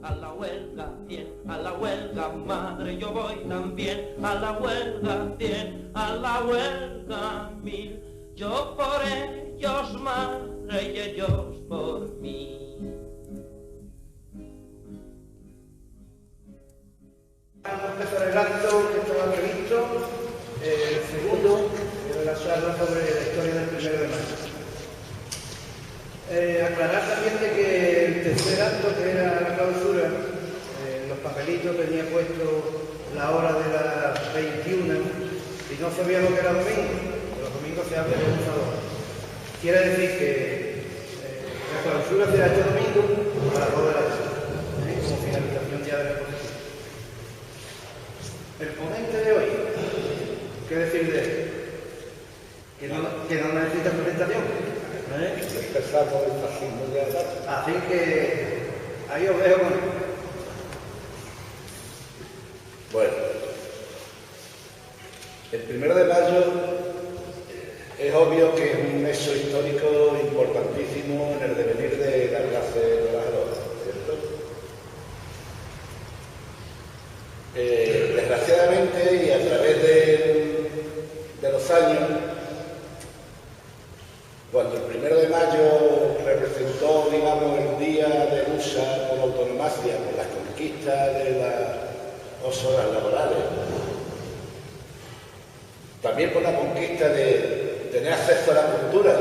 a la huelga 100, a la huelga madre yo voy también, a la huelga 100, a la huelga 1000, yo por ellos madre y ellos por mí. Vamos a empezar el acto que estaba previsto, el segundo de la charla sobre la historia del 1 de mayo. Aclarar también de que el tercer acto, que era la clausura, en los papelitos tenía puesto la hora de las 21 y no sabía lo que era domingo. Los domingos se abre de 1 a 2. Quiere decir que la clausura será este domingo a las 2 de la tarde, como finalización ya de la exposición. El ponente de hoy, ¿qué decir de él? Que no necesita presentación. Empezamos el fascismo de la... Así que ahí os dejo con él. Bueno, el 1 de mayo es obvio que es un hecho histórico importantísimo en el devenir de la clase trabajadora, ¿cierto? Desgraciadamente y a través de los años, cuando el 1 de mayo representó, digamos, el día de lucha por la autonomía, por las conquistas de las 8 horas laborales, también por la conquista de tener acceso a la cultura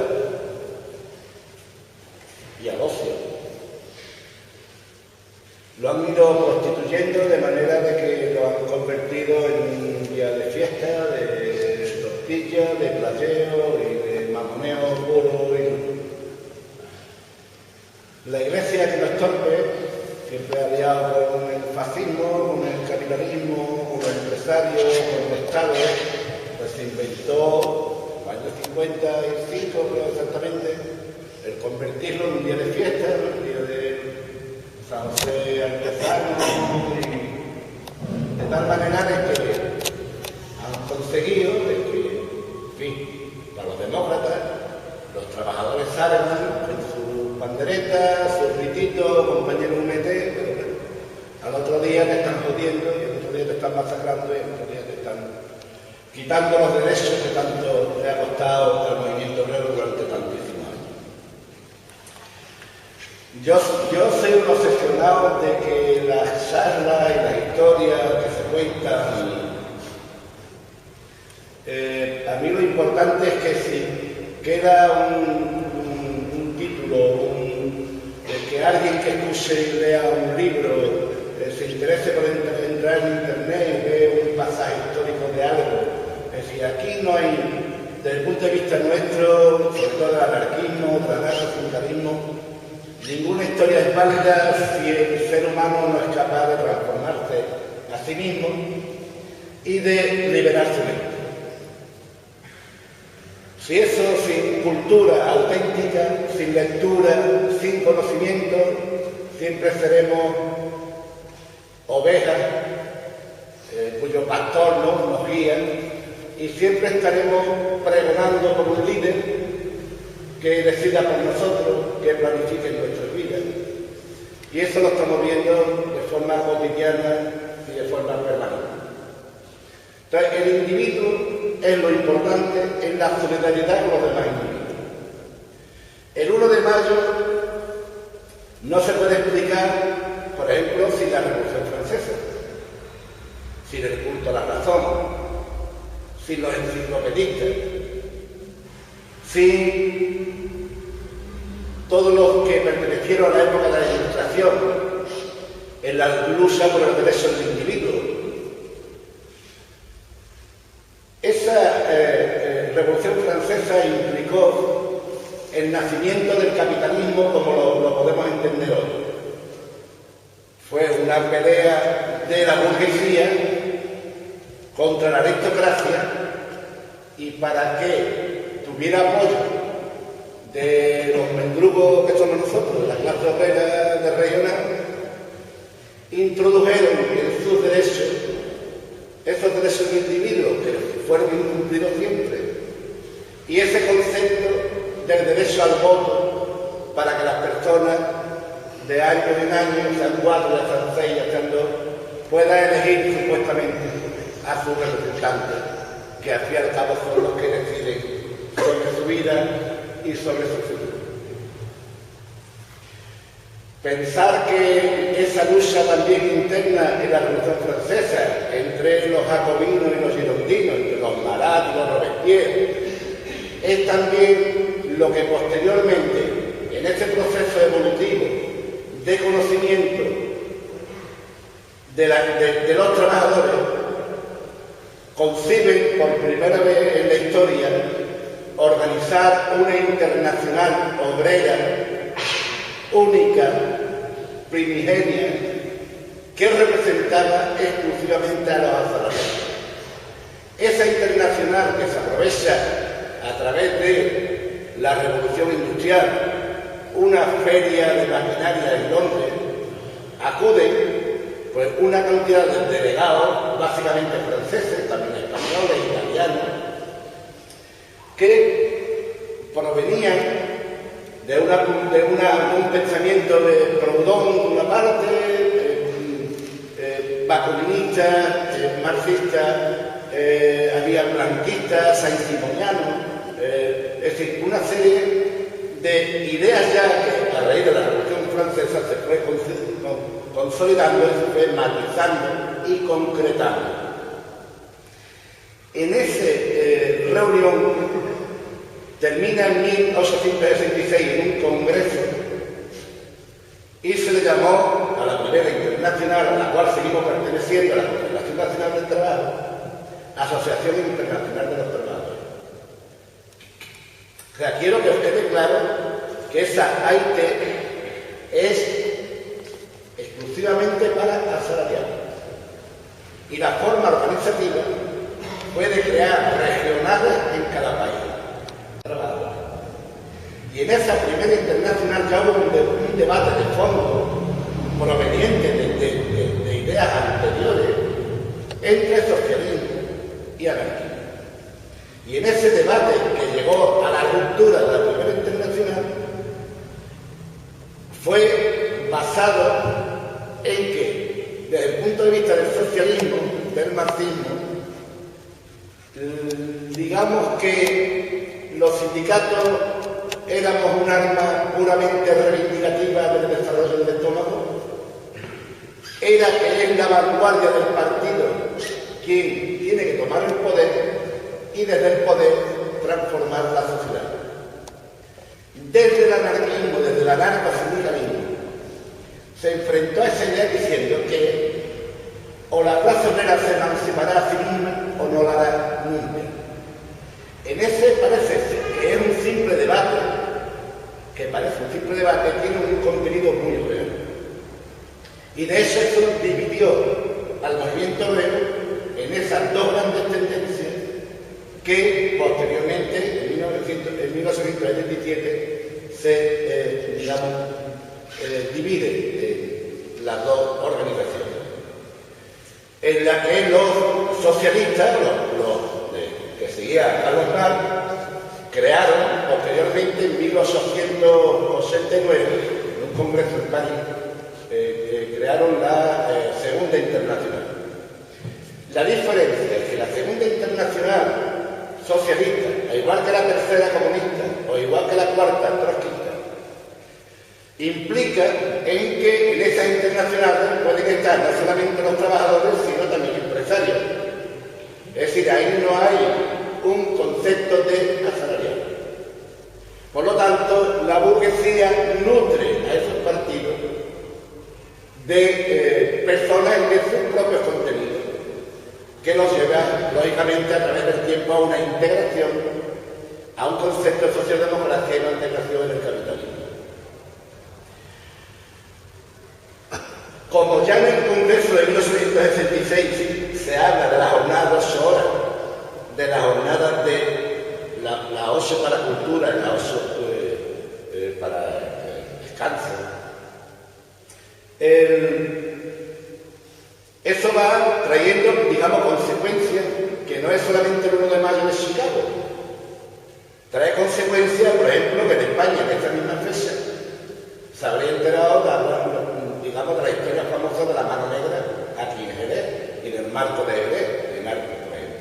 y al ocio, lo han ido constituyendo de manera de que lo han convertido en un día de fiesta, de tortilla, de playeo y de mamoneo puro. La Iglesia, que no estorbe, siempre ha aliado con el fascismo, con el capitalismo, con los empresarios, con el Estado, pues se inventó en los años 55, creo exactamente, el convertirlo en un día de fiesta, un día de San José Artesano, de tal manera de que han conseguido de que, en fin, para los demócratas, los trabajadores salgan con sus banderetas, sus grititos, compañeros UMT, pero bueno, al otro día te están jodiendo, y al otro día te están masacrando, y al otro día te están quitando los derechos que tanto le ha costado al movimiento obrero durante tantísimos años. Yo soy un obsesionado de que las charlas y las historias que se cuentan, a mí lo importante es que si queda un título, que alguien que escuche y lea un libro, se interese por entrar en internet y ve un pasaje histórico de algo. Es decir, aquí no hay, desde el punto de vista nuestro, sobre todo del anarquismo, del sindicalismo, ninguna historia es válida si el ser humano no es capaz de transformarse a sí mismo y de liberar su mente. Si eso, sin cultura auténtica, sin lectura, sin conocimiento, siempre seremos ovejas cuyo pastor nos guía, y siempre estaremos pregonando por un líder que decida por nosotros, que planifique nuestras vidas. Y eso lo estamos viendo de forma cotidiana y de forma permanente. Entonces, el individuo es lo importante en la solidaridad con los demás individuos. El 1 de mayo no se puede explicar, por ejemplo, sin la Revolución Francesa, sin el culto a la razón, sin los enciclopedistas, sin todos los que pertenecieron a la época de la Ilustración en la lucha por los derechos del individuo. Esa Revolución Francesa implicó el nacimiento del capitalismo como lo podemos entender hoy. Fue una pelea de la burguesía contra la aristocracia, y para que tuviera apoyo de los mendrugos que somos nosotros, la clase obrera de regional, introdujeron en sus derechos esos derechos de individuos que fueron incumplidos siempre, y ese concepto del derecho al voto para que las personas de año en año, sean 4, ya sean 6, ya sean 2, pueda elegir supuestamente a sus representantes, que al fin y al cabo son los que deciden sobre su vida y sobre su futuro. Pensar que esa lucha también interna en la Revolución Francesa, entre los jacobinos y los girondinos, entre los Marat y los Robespierre, es también lo que posteriormente, en este proceso evolutivo de conocimiento de los trabajadores, conciben por primera vez en la historia organizar una internacional obrera única, primigenia, que representaba exclusivamente a los asalariados. Esa internacional que se aprovecha a través de la revolución industrial, una feria de maquinaria en Londres, acuden pues una cantidad de delegados, básicamente franceses, también españoles, italianos, que provenían de un pensamiento de Proudhon, por una parte, bakuninista, marxista, había blanquistas, saint-simonianos, es decir, una serie de ideas ya que a raíz de la Revolución Francesa se fue consolidando, se fue matizando y concretando. En esa reunión termina en 1866 en un congreso y se le llamó a la primera internacional, a la cual seguimos perteneciendo, a la Confederación Nacional del Trabajo, Asociación Internacional de los Trabajadores. O sea, quiero que os quede claro que esa AIT es exclusivamente para asalariados y la forma organizativa puede crear regionales en cada país. Y en esa primera internacional ya hubo un debate de fondo proveniente de ideas anteriores entre socialismo y anarquismo. Y en ese debate que llegó a la ruptura de la primera internacional fue basado en que, desde el punto de vista del socialismo, del marxismo, digamos que los sindicatos éramos un arma puramente reivindicativa del desarrollo del estómago, era que es la vanguardia del partido quien tiene que tomar el poder y desde el poder transformar la sociedad. Desde el anarquismo, desde el anarcosindicalismo, se enfrentó a esa idea diciendo que o la clase obrera se emancipará a sí misma o no la hará nunca. En ese parece que es un simple debate, tiene un contenido muy real. Y de hecho eso dividió al movimiento obrero en esas dos grandes tendencias que posteriormente, en 1827, se, divide en las dos organizaciones. En la que los socialistas, los que seguían a Carlos Marx, crearon posteriormente en 1889, en un congreso en París, crearon la Segunda Internacional. La diferencia es que la Segunda Internacional socialista, al igual que la Tercera comunista, o igual que la Cuarta trotskista, implica en que en esas internacionales pueden estar no solamente los trabajadores, sino también empresarios. Es decir, ahí no hay un concepto de asalariado. Por lo tanto, la burguesía nutre a esos partidos de personas de sus propios contenidos, que los lleva, lógicamente, a través del tiempo a una integración, a un concepto de socialdemocracia y una integración en el capitalismo. Como ya en el Congreso de 1866 se habla de la jornada de 8 horas, de la jornada de la 8 para cultura y la 8 para descanso, eso va trayendo, digamos, consecuencias que no es solamente el 1 de mayo de Chicago. Trae consecuencias, por ejemplo, que en España, en esta misma fecha, se habría enterado de, digamos, de la historia famosa de la mano negra aquí en Jerez, y en el marco de Jerez, en Arcos, por ejemplo.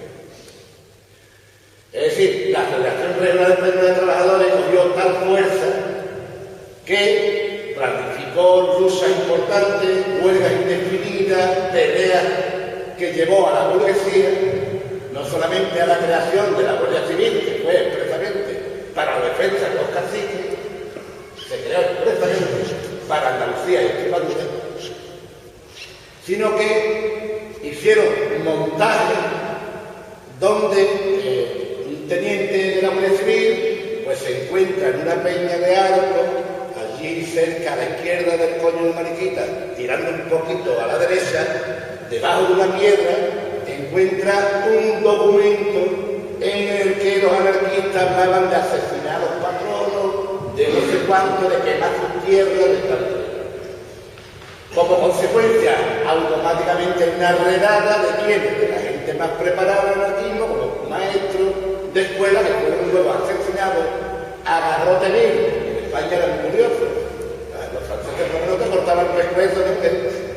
Es decir, la Federación Regional de Trabajadores cogió tal fuerza que planificó luchas importantes, huelgas indefinidas, peleas que llevó a la burguesía, no solamente a la creación de la Guardia Civil, que fue expresamente para la defensa de los caciques, se creó expresamente para Andalucía y Extremadura, sino que hicieron montajes donde un teniente de la Guardia Civil pues se encuentra en una peña de Arcos, allí cerca a la izquierda del Coño de Mariquita, tirando un poquito a la derecha, debajo de una piedra, encuentra un documento en el que los anarquistas hablaban de asesinar a los patronos, de no sé cuánto, de quemar sus tierras, de tal. Como consecuencia, automáticamente hay una redada de quienes, de la gente más preparada del anarquismo, como los maestros de escuela que fueron luego asesinados a garrote vil. En España era muy curioso. Los franceses por lo menos te cortaban el pescuezo,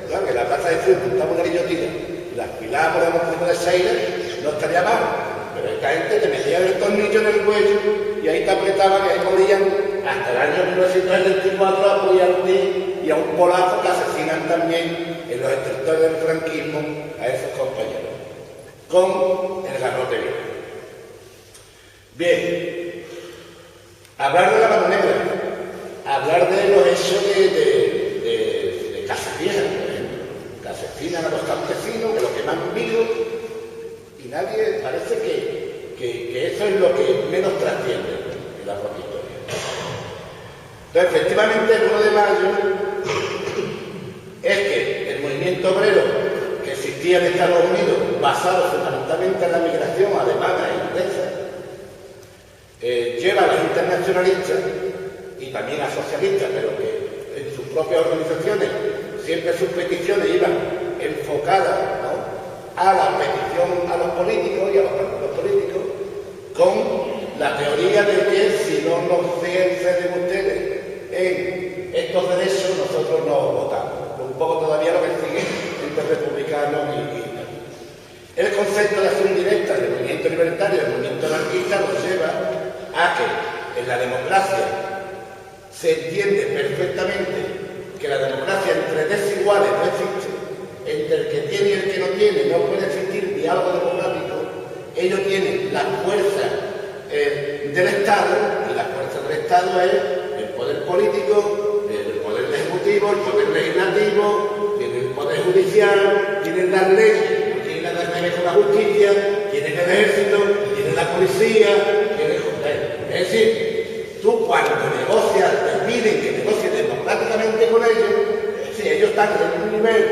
claro, que la plaza de Fútbol montaba una guillotina y las pilábamos de los tipos de Seira, no estaría mal. Pero esta gente te metía el tornillo en el cuello y ahí te apretaban, y ahí morían hasta el año 1924 a Pugliardi y a un polaco que asesinan también en los extractores del franquismo a esos compañeros, con el garrote vil. Bien, hablar de la mano negra, hablar de los hechos de Casas Viejas, por ejemplo, que asesinan a los campesinos, que los queman vivos, y nadie, parece que eso es lo que menos trasciende en la propia historia. Entonces, efectivamente, el 1 de mayo es que el movimiento obrero que existía en Estados Unidos, basado fundamentalmente en la migración alemana e inglesa, lleva a los internacionalistas y también a socialistas, pero que en sus propias organizaciones siempre sus peticiones iban enfocadas, ¿no?, a la petición a los políticos y a los partidos políticos, con la teoría de que si no nos ceden ustedes en estos derechos, nosotros no votamos. Un poco todavía lo que sigue entre republicanos y el concepto de acción directa del movimiento libertario y del movimiento anarquista nos lleva a que en la democracia se entiende perfectamente que la democracia entre desiguales no existe, entre el que tiene y el que no tiene no puede existir diálogo democrático. Ellos tienen la fuerza del Estado, y la fuerza del Estado es el poder político, el poder ejecutivo, el poder legislativo, tienen el poder judicial, tienen las leyes, tienen las leyes con la justicia, tienen el ejército, tienen la policía, tienen el poder. Es decir, tú cuando negocias, te piden que negocies democráticamente con ellos, si ellos están en un nivel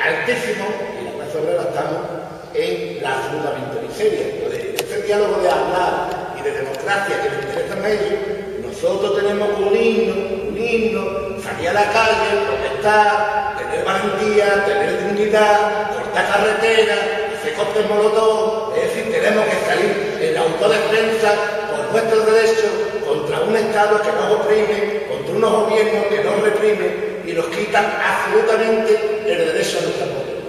altísimo, y la clase obrera estamos en la absolutamente miseria. Entonces, este diálogo de hablar y de democracia que les interesan a ellos, nosotros tenemos un himno, salir a la calle, protestar, tener valentía, tener dignidad, cortar carreteras, hacer cócteles molotov. Es decir, tenemos que salir en la autodefensa por nuestros derechos contra un Estado que nos oprime, contra unos gobiernos que nos reprimen y nos quitan absolutamente el derecho a nuestra poder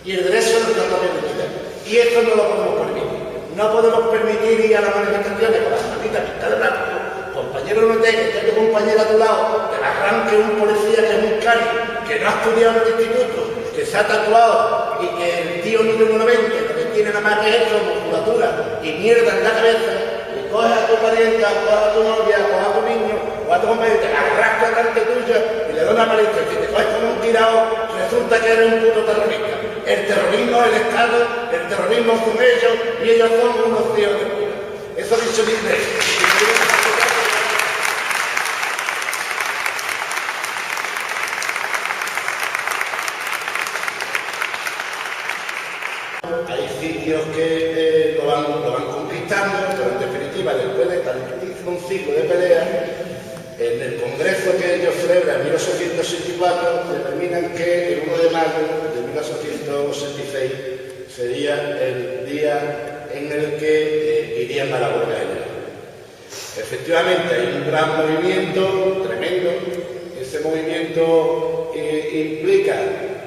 y el derecho a nuestra propia dignidad. Y eso no lo podemos permitir. No podemos permitir ir a las manifestaciones con las manitas pintadas de blanco, compañero no te, que tengo un compañero a tu lado, que le arranque un policía que es un cari, que no ha estudiado en el instituto, que se ha tatuado y que el tío número 90, que tiene nada más que eso, musculatura y mierda en la cabeza, y coge a tu parienta, coge a tu novia, coge a tu niño, o a tu compañero, te la arrastra delante tuya y le da una paliza. Y si te coges como un tirado, resulta que eres un puto terrorista. El terrorismo es el Estado, el terrorismo son ellos y ellos son unos tíos de puta. Eso dicho Disney. Hay sitios que lo van conquistando, pero en definitiva, después de tantísimo ciclo de peleas, en el congreso que ellos celebran en 1864, determinan que el 1 de mayo de 1866 sería el día en el que irían a la huelga general. Efectivamente, hay un gran movimiento, tremendo. Ese movimiento implica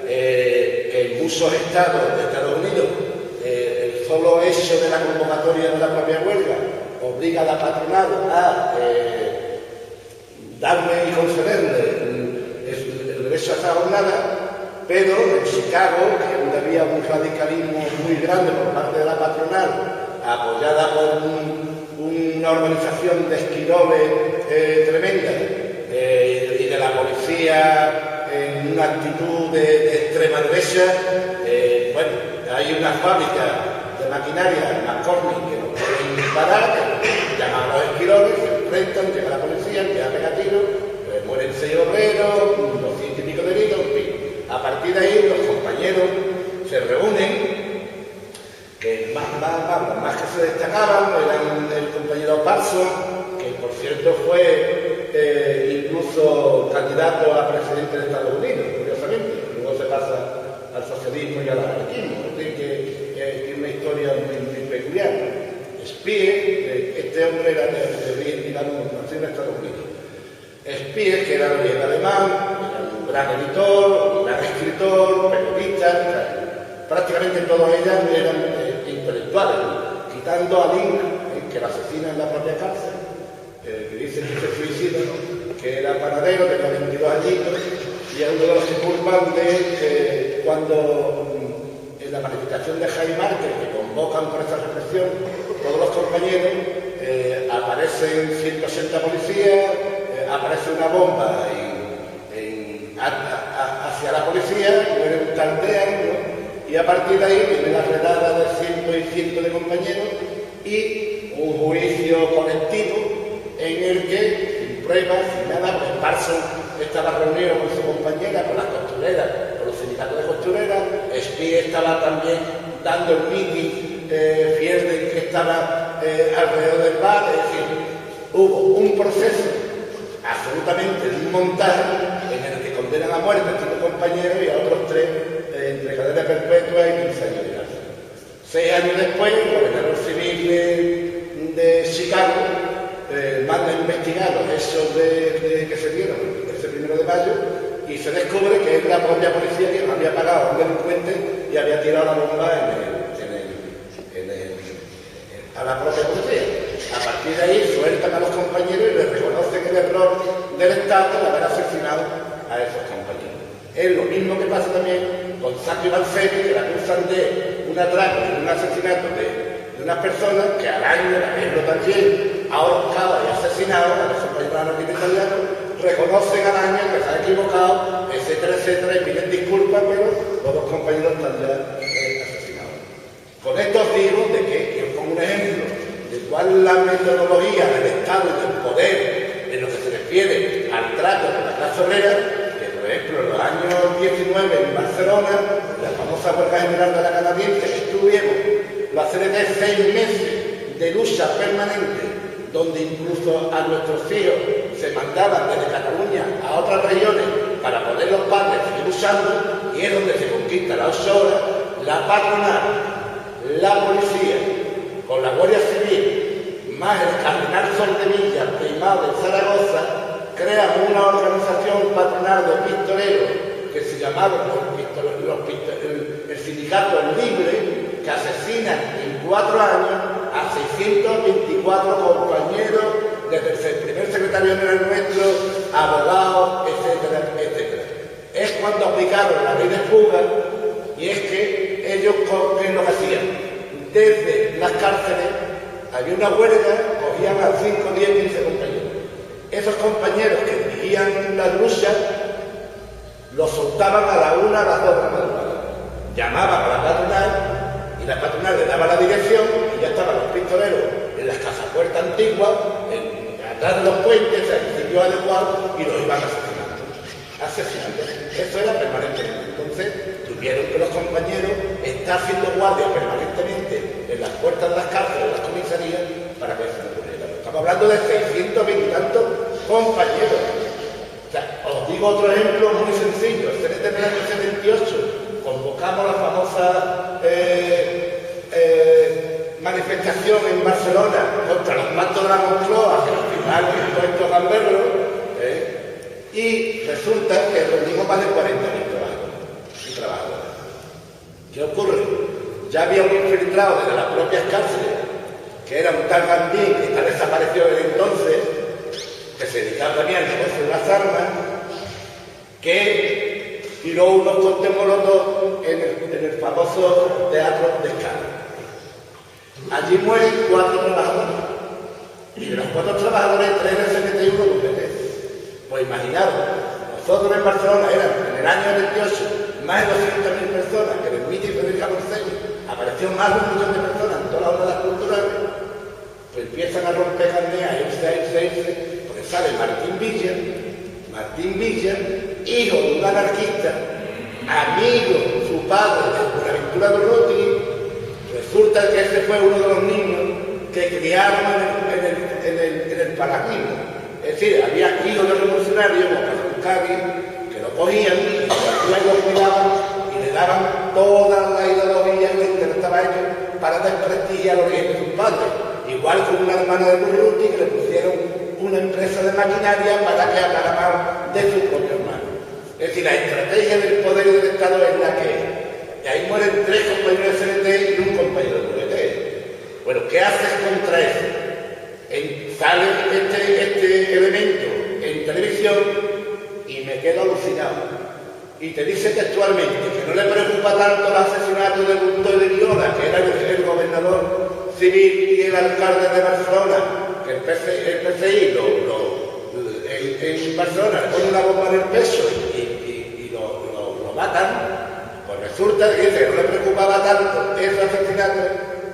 en muchos estados de Estados Unidos el solo hecho de la convocatoria de la propia huelga obliga a la patronal a darle y concederle el derecho a esa jornada, pero en Chicago, que donde había un radicalismo muy grande por parte de la patronal, apoyada por una organización de esquiroles tremenda y de la policía en una actitud de extrema derecha, bueno, hay una fábrica de maquinaria, McCormick, que no pueden parar, que llaman a los esquiroles, se enfrentan, llega la policía, empieza a pegar tiros, mueren 6 obreros, 200 y pico de heridos, en fin. A partir de ahí los compañeros se reúnen, que más que se destacaban eran el compañero Parson, que por cierto fue incluso candidato a presidente de Estados Unidos, curiosamente, luego se pasa al socialismo y al anarquismo, es decir, que tiene una historia muy peculiar. Spies, este hombre era de origen, digamos, nacido en Estados Unidos. Spies, que era de origen alemán, era un gran editor, un gran escritor, periodista, prácticamente todos ellos eran intelectuales, quitando a Link, que lo asesina en la propia cárcel, que dice que se suicida, que era panadero, tenía 22 añitos, y es uno de los que culpan de cuando en la manifestación de Jaime Márquez, que convocan por esa represión, todos los compañeros, aparecen 180 policías, aparece una bomba hacia la policía, mueren, taldean, ¿no? Y a partir de ahí viene la redada de cientos y cientos de compañeros y un juicio colectivo en el que, sin pruebas, sin nada, pues Parson estaba reunido con su compañera, con las costureras, con los sindicatos de costureras, Spies estaba también dando el meeting, Fierden que estaba alrededor del bar, es decir, hubo un proceso absolutamente de un montaje en el que condenan a muerte a 5 compañeros y a otros 3 entre cadena perpetua y 15 años de cárcel. 6 años después, el gobernador civil de Chicago manda a investigar los hechos que se dieron ese 1 de mayo y se descubre que es la propia policía quien había pagado a un delincuente y había tirado la bomba a la propia policía. A partir de ahí sueltan a los compañeros y les reconocen el error del Estado de haber asesinado a esos compañeros. Es lo mismo que pasa también con Sacco y Balsetti, que la acusan de un atraco y un asesinato de unas personas que al año de haberlo también ahorcado y asesinado a los compañeros anarquistas italianos, reconocen al año que se han equivocado, etcétera, etcétera, y piden disculpas, pero los 2 compañeros están ya asesinados. Con esto os digo de que, como un ejemplo de cuál es la metodología del Estado y del poder en lo que se refiere al trato con la clase obrera, que por ejemplo en los años 19 en Barcelona, la famosa huelga general de la canadiense, que estuvieron la CNT 6 meses de lucha permanente, donde incluso a nuestros hijos se mandaban desde Cataluña a otras regiones para poder los padres seguir luchando, y es donde se conquista la 8 horas, la patronal, la policía, con la Guardia Civil, más el cardenal Soldevilla, primado de Zaragoza, crean una organización patronal de pistoleros que se llamaban el Sindicato Libre, que asesinan en 4 años a 624 compañeros, desde el primer secretario general nuestro, abogados, etcétera, etcétera. Es cuando aplicaron la ley de fuga, y es que ellos es lo que hacían. Desde las cárceles había una huelga, cogían a 5, 10, 15 compañeros. Esos compañeros que dirigían las luchas los soltaban a la 1, a las 2 de la madrugada. Llamaban a la patronal y la patronal le daba la dirección y ya estaban los pistoleros en las casas puertas antiguas, atrás de los puentes, en el sitio adecuado, y los iban asesinando. Eso era permanentemente. Entonces tuvieron que los compañeros estar haciendo guardia permanentemente en las puertas de las cárceles, de las comisarías, para que se ocurriera. Estamos hablando de 620 y tantos compañeros. O sea, os digo otro ejemplo muy sencillo. El CNT del año 78 convocamos la famosa manifestación en Barcelona contra los pactos de la Moncloa, que al final han impuesto a verlo, y resulta que reunimos más de 40.000 trabajadores. ¿Qué ocurre? Ya había un infiltrado desde las propias cárceles, que era un tal Gandín, que está desaparecido desde entonces, que se dedicaba también al negocio de las armas, que tiró unos cócteles molotov en el famoso Teatro de Scala. Allí mueren 4 trabajadores. Y de los 4 trabajadores, 3 del CNT y 1 del UGT. Pues imaginaros, nosotros en Barcelona eran, en el año 28, más de 200.000 personas, que en el mítin de Federica Porcel apareció más de 1 millón de personas en todas las obras culturales, pues empiezan a romper carneas, irse, porque sale Martín Villa, hijo de un anarquista, amigo, su padre, de Buenaventura Durruti. Resulta que ese fue uno de los niños que criaron en el paraguismo. Es decir, había hijos de revolucionarios, como Cádiz, que lo cogían y luego lo cuidaban y le daban toda la ideología que estaba hecho para desprestigiar los origen de sus padres. Igual que una hermana de Durruti que le pusieron una empresa de maquinaria para que hablara mal de su propio hermano. Es decir, la estrategia del poder y del Estado es la que es. Y ahí mueren 3 compañeros de CNT y un compañero de UGT. Bueno, ¿qué haces contra eso? Sale este elemento en televisión y me quedo alucinado. Y te dice textualmente que no le preocupa tanto el asesinato de Gustó de Viola, que era el gobernador civil y el alcalde de Barcelona, que el PCI en Barcelona le pone una bomba en el pecho y lo matan. Pues resulta que no le preocupaba tanto ese asesinato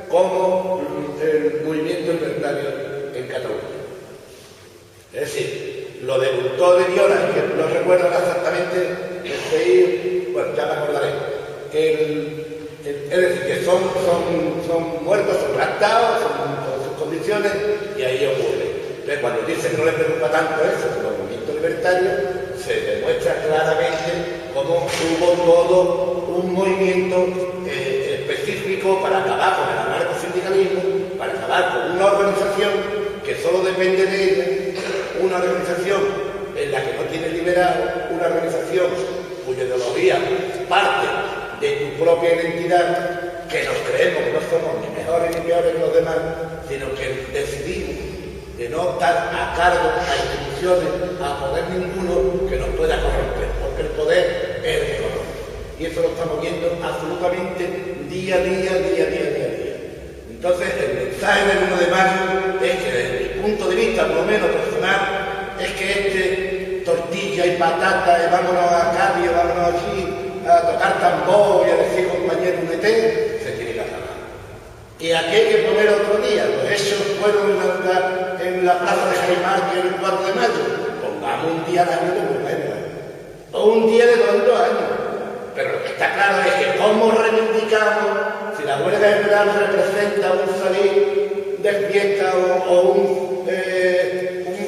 como el movimiento libertario en Cataluña. Es decir, lo de Gustó de Viola, que no recuerdo exactamente, bueno, ya me acordaré, es decir, que son muertos, son raptados, son sus condiciones, y ahí ocurre. Entonces, cuando dice que no le preocupa tanto eso, como el movimiento libertario, se demuestra claramente cómo hubo todo un movimiento específico para acabar con el anarcosindicalismo, para acabar con una organización que solo depende de ella, una organización en la que no tiene liberado, una organización cuya ideología parte de tu propia identidad, que nos creemos que no somos ni mejores ni peores que los demás, sino que decidimos de no estar a cargo a instituciones, a poder ninguno que nos pueda corromper, porque el poder es el que corrompe. Y eso lo estamos viendo absolutamente día a día. Entonces, el mensaje del 1 de mayo es que desde mi punto de vista, por lo menos personal, es que tortilla y patata, y vámonos a Cádiz, vámonos allí a tocar tambor y a decir compañero UNET, se tiene que acabar. ¿Y aquí hay que poner otro día? Los hechos fueron en la plaza de Jaimar, que era el 4 de mayo. Pongamos un día al año de huelga, o un día de 2 años. Pero lo que está claro es que cómo reivindicamos, si la huelga general representa un salir de fiesta o un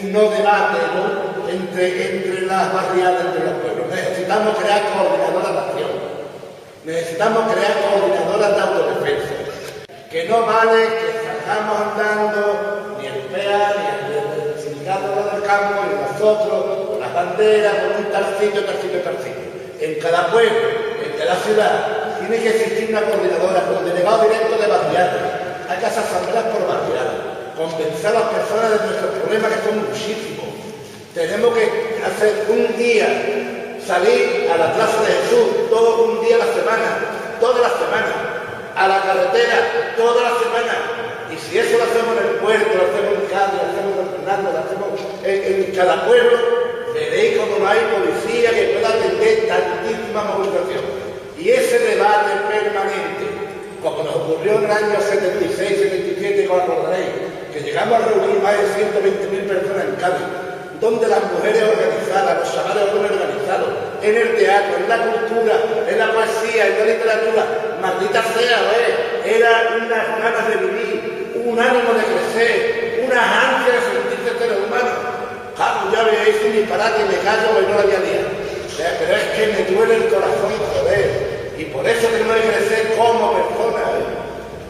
no debate, ¿no?, entre las barriadas, entre los pueblos. Necesitamos crear coordinadoras de acción, necesitamos crear coordinadoras de autodefensa. Que no vale que salgamos andando ni el PEA, ni el sindicato del campo, ni nosotros, con las banderas, con un tal sitio. En cada pueblo, en cada ciudad, tiene que existir una coordinadora con delegado directo de barriadas. Hay que hacer asambleas por barriadas, convencer a las personas de nuestros problemas, que son muchísimos. Tenemos que hacer un día, salir a la Plaza de Jesús, todo un día a la semana, toda la semana, a la carretera, toda la semana. Y si eso lo hacemos en el puerto, lo hacemos en Cádiz, lo hacemos en Fernando, lo hacemos en cada pueblo, veréis como no hay policía que pueda atender tantísima movilización. Y ese debate permanente, como nos ocurrió en el año 76-77, como acordaréis, que llegamos a reunir más de 120.000 personas en Cádiz, donde las mujeres organizadas, los chavales organizados, en el teatro, en la cultura, en la poesía, en la literatura, maldita sea, era unas ganas de vivir, un ánimo de crecer, una ansia de sentirse seres humanos. Claro, ya veis un disparate y me callo y no la había día. Pero es que me duele el corazón, joder. Y por eso tenemos que crecer como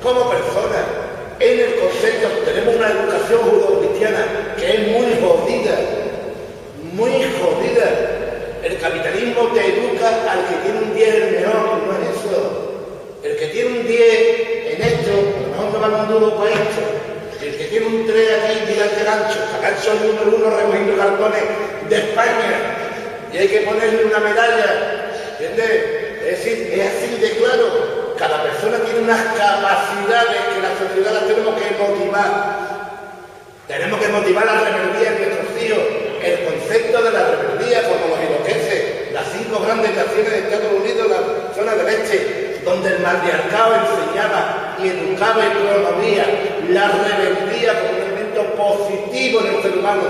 personas, en el concepto, tenemos una educación judeocristiana que es muy jodida, muy jodida. El capitalismo te educa al que tiene un 10 el mejor, no es eso. El que tiene un 10 en esto, a lo mejor no va un duro para esto. El que tiene un 3 aquí, mira el gancho, gancho el número 1 recogiendo cartones de España. Y hay que ponerle una medalla, ¿entiendes? Es decir, es así de claro. Cada persona tiene unas capacidades que la sociedad las tenemos que motivar. Tenemos que motivar la rebeldía en nuestros hijos. El concepto de la rebeldía, como los iroqueses, las 5 grandes naciones de Estados Unidos, la zona del este, donde el matriarcado enseñaba y educaba y promovía la rebeldía como un elemento positivo en el ser humano,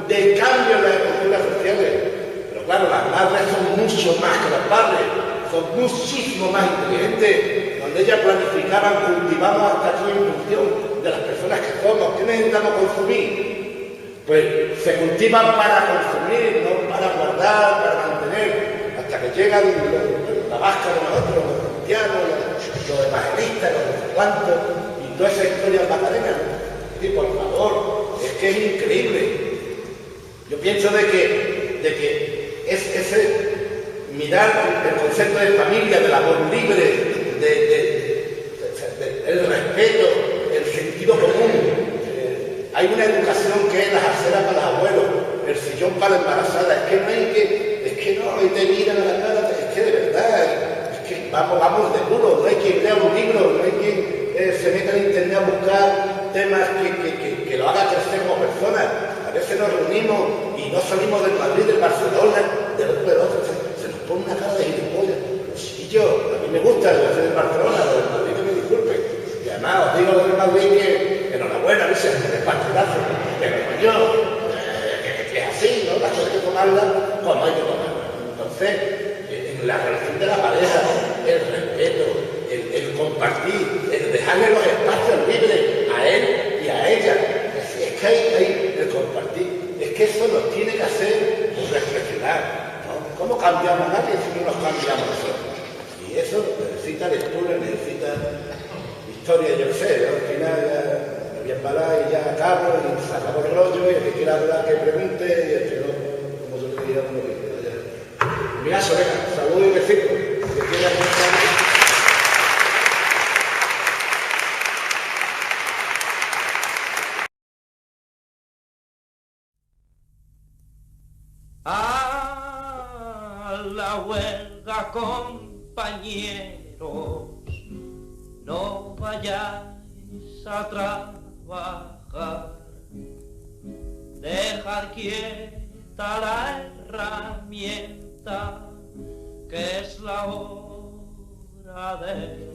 de cambio en las estructuras sociales. Pero claro, las madres son mucho más que los padres, son muchísimo más inteligentes, donde ellas planificaban, cultivamos hasta aquí en función de las personas que somos, ¿qué necesitamos consumir? Pues se cultivan para consumir, no para guardar, para mantener, hasta que llegan la vasca de nosotros, los cristianos, los evangelistas, los no sé cuantos, y toda esa historia Macarena. Y por favor, es que es increíble. Yo pienso de que es ese mirar el concepto de familia, del amor libre, el respeto, el sentido común. Hay una educación que es las aceras para los abuelos, el sillón para la embarazada. Es que no hay que, es que no, y te miran a la cara, es que de verdad, es que vamos de duro, no hay quien lea un libro, no hay quien se meta en internet a buscar temas que lo haga crecer como personas. A veces nos reunimos y no salimos del Madrid, del Barcelona, del otro, se nos pone una cara de gilipollas. Sí, a mí me gusta el Barcelona, lo del Madrid, que me disculpen. Y además os digo lo del Madrid que enhorabuena, dice, es partidazo, pero yo, es así, ¿no? Las cosas hay que tomarlas como hay que tomarlas. Entonces, en la relación de la pareja, el respeto, el compartir, el dejarle los espacios libres a él y a ella. Es que hay el compartir, es que eso nos tiene que hacer reflexionar, ¿no? ¿Cómo cambiamos a nadie si no nos cambiamos nosotros? Y eso necesita lectura, necesita historia, yo sé, ¿no? Al final ya me voy a embalar y ya acabo y se acabó el rollo y el que quiera hablar que pregunte y el que no, como yo le diría, no lo diga. Mira, venga, saludo y besito. Que quiera a la huelga, compañeros, no vayáis a trabajar, dejad quieta la herramienta, que es la hora de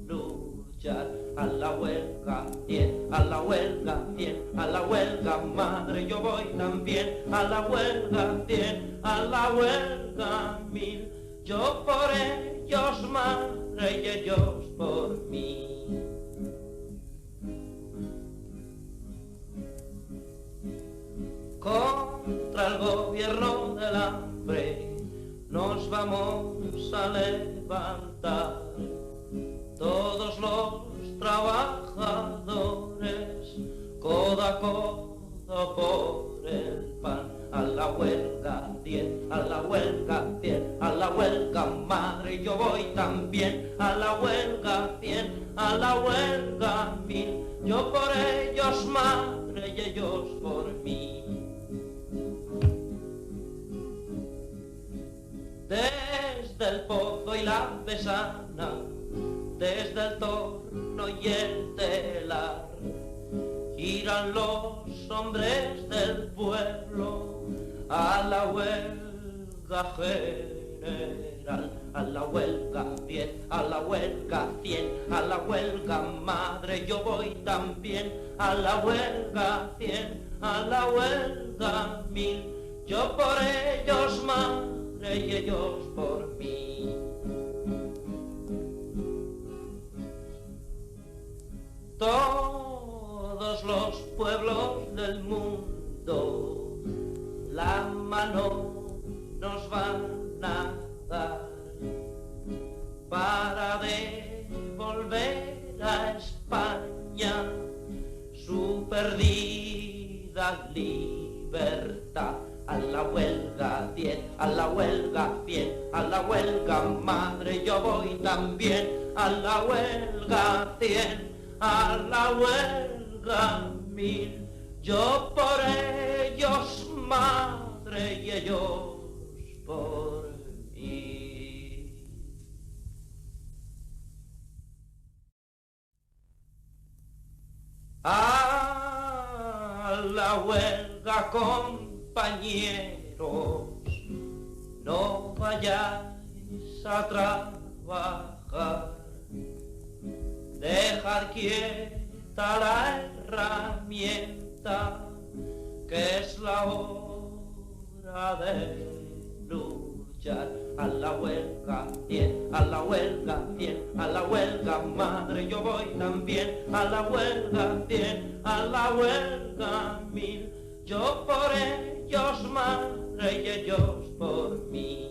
luchar. A la huelga, bien, a la huelga, bien, a la huelga, madre, yo voy también. A la huelga, bien, a la huelga, mil. Yo por ellos, madre, y ellos por mí. Contra el gobierno del hambre nos vamos a levantar. Todos los trabajadores, codo a codo por el pan. A la huelga 10, a la huelga 10, a la huelga, madre, yo voy también. A la huelga 100, a la huelga 1000, yo por ellos, madre, y ellos por mí. Desde el pozo y la besana, desde el torno y el telar, giran los hombres del pueblo a la huelga general. A la huelga 10, a la huelga 100, a la huelga, madre, yo voy también. A la huelga 100, a la huelga 1000, yo por ellos, madre, y ellos por mí. Todos los pueblos del mundo la mano nos van a dar para devolver a España perdida libertad. A la huelga 10, a la huelga 100, a la huelga madre yo voy también. A la huelga 100, a la huelga 1000, yo por ellos madre y ellos por mí. A la huelga compañeros, no vayáis a trabajar, dejar quieta la herramienta, que es la hora de luchar. A la huelga 10, a la huelga 100, a la huelga madre yo voy también. A la huelga 100, a la huelga 1000, yo por ellos madre y ellos por mí.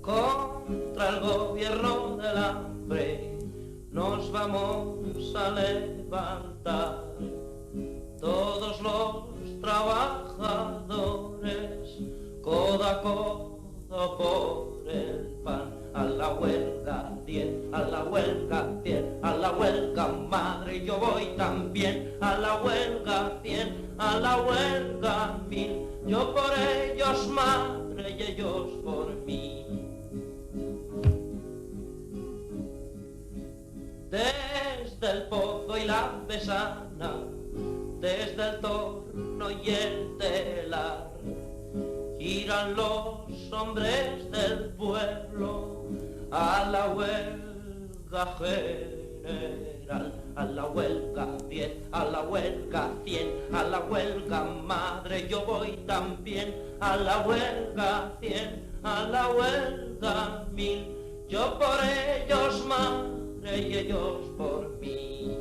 Contra el gobierno del hambre nos vamos a levantar, todos los trabajadores, codo a codo por el pan. A la huelga 10, a la huelga 100, a la huelga madre yo voy también. A la huelga 100, a la huelga 1000, yo por ellos madre y ellos por mí. Desde el pozo y la besana, desde el torno y el telar, giran los hombres del pueblo a la huelga general. A la huelga 10, a la huelga 100, a la huelga madre yo voy también. A la huelga 100, a la huelga 1000, yo por ellos madre y ellos por mí.